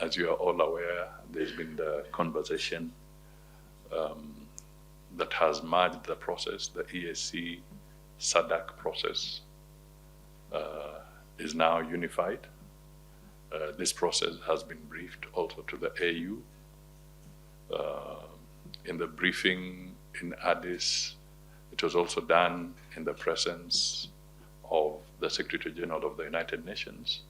as you are all aware, there's been the conversation that has merged the process. The EAC SADC process is now unified. This process has been briefed also to the AU. In the briefing in Addis, it was also done in the presence of the Secretary General of the United Nations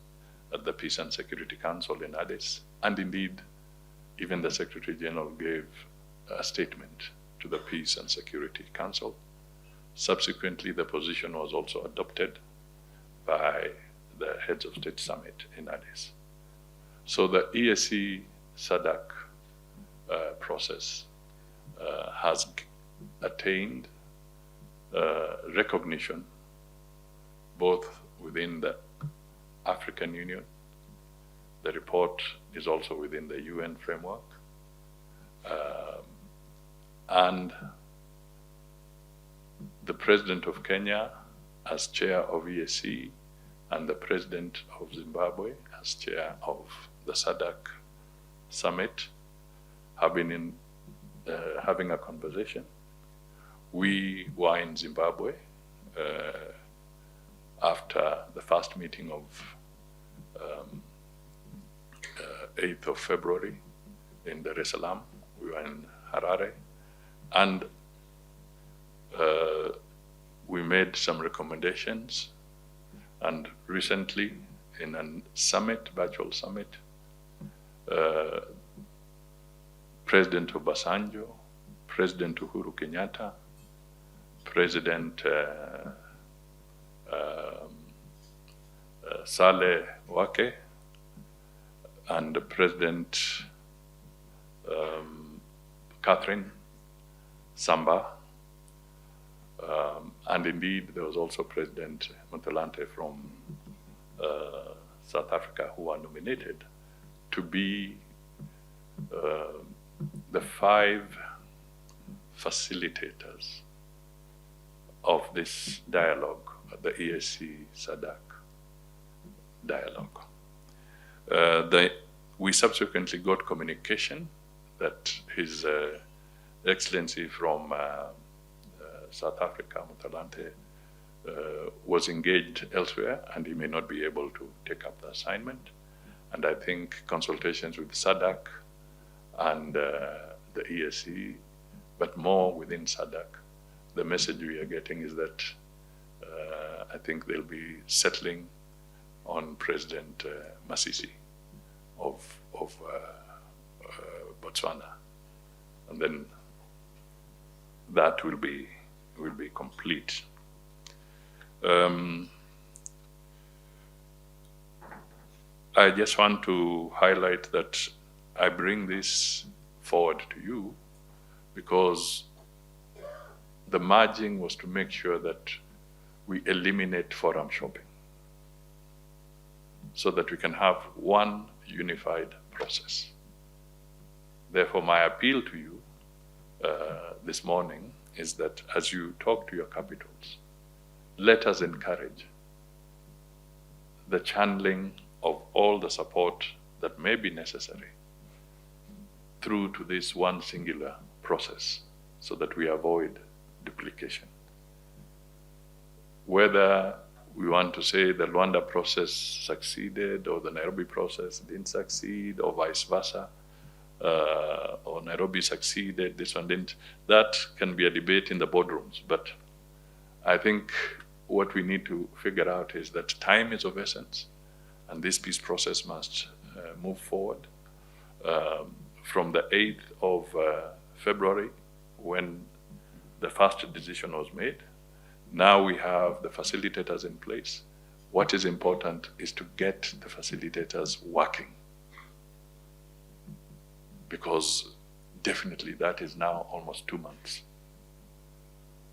at the Peace and Security Council in Addis. And indeed, even the Secretary General gave a statement to the Peace and Security Council. Subsequently, the position was also adopted by the Heads of State Summit in Addis. So the EAC SADC process has attained recognition both within the African Union. The report is also within the UN framework. And the President of Kenya as chair of EAC and the President of Zimbabwe as chair of the SADC summit have been having a conversation. We were in Zimbabwe after the first meeting of 8th of February in Dar es Salaam. We were in Harare, and we made some recommendations. And recently, in a summit, virtual summit, President Obasanjo, President Uhuru Kenyatta, President Saleh Wake, and President Catherine Samba, and indeed there was also President Motlanthe from South Africa, who were nominated to be the 5 facilitators of this dialogue, the EAC SADC dialogue. We subsequently got communication that His Excellency from South Africa, Motlanthe, was engaged elsewhere, and he may not be able to take up the assignment. And I think consultations with SADC and the EAC, but more within SADC, the message we are getting is that I think they'll be settling on President Masisi of Botswana, and then that will be complete. I just want to highlight that I bring this forward to you because the merging was to make sure that we eliminate forum shopping so that we can have one unified process. Therefore, my appeal to you this morning is that as you talk to your capitals, let us encourage the channeling of all the support that may be necessary through to this one singular process so that we avoid duplication. Whether we want to say the Luanda process succeeded or the Nairobi process didn't succeed or vice versa, or Nairobi succeeded, this one didn't, that can be a debate in the boardrooms. But I think what we need to figure out is that time is of essence, and this peace process must move forward. From the 8th of February, when the first decision was made, now we have the facilitators in place. What is important is to get the facilitators working, because definitely that is now almost 2 months.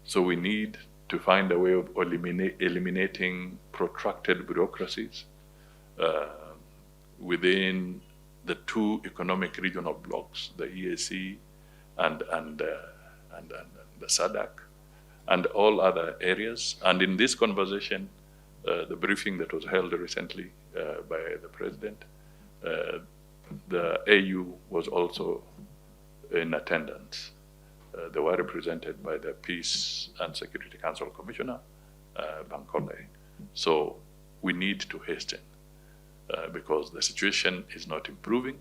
So we need to find a way of eliminating protracted bureaucracies within the 2 economic regional blocks, the EAC and the SADC, and all other areas. And in this conversation, the briefing that was held recently by the President, the AU was also in attendance. They were represented by the Peace and Security Council Commissioner, Bankole. So we need to hasten because the situation is not improving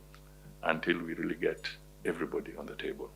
until we really get everybody on the table.